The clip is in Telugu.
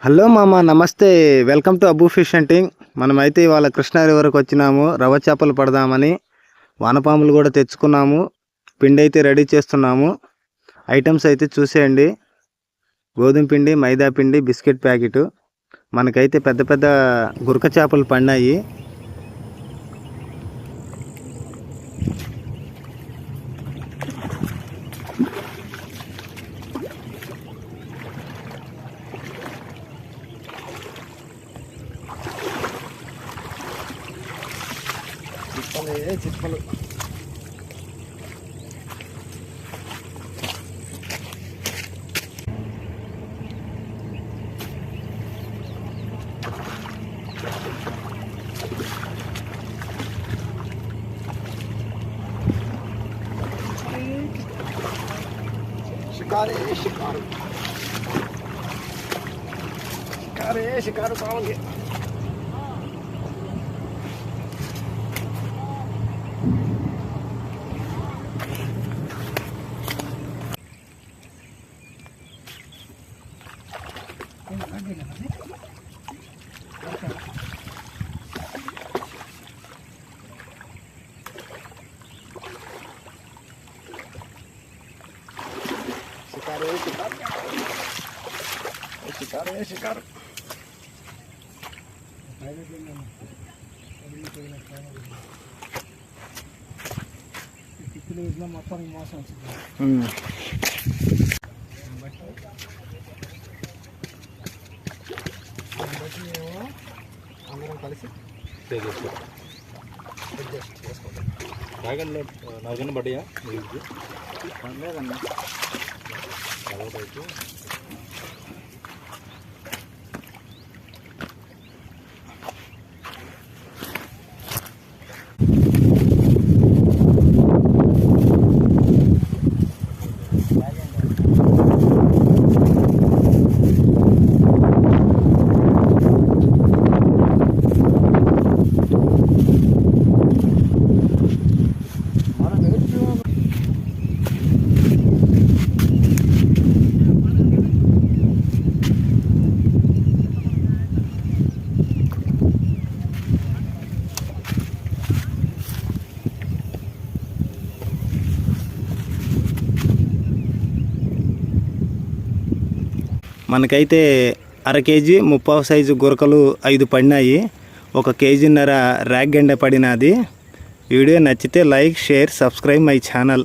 హలో మామ, నమస్తే. Welcome to Abbu fish hunting. మనమైతే ఇవాళ కృష్ణా రివర్కి వచ్చినాము. రవ్వ చేపలు పడదామని వానపాములు కూడా తెచ్చుకున్నాము. పిండి అయితే రెడీ చేస్తున్నాము. ఐటమ్స్ అయితే చూసేయండి. గోధుమ పిండి, మైదా పిండి, బిస్కెట్ ప్యాకెట్. మనకైతే పెద్ద పెద్ద గురక చేపలు పడినాయి. చిప్పలు షికారు కావాలి. షికారు మొత్తం మోసం అందరం కలిసి నాలుగన్న పడ్డాయా లేదన్నా. మనకైతే అర కేజీ 30 సైజు గురకలు 5 పడినాయి. 1 కేజీన్నర ర్యాక్ గెండ పడినది. వీడియో నచ్చితే like, share, subscribe my channel.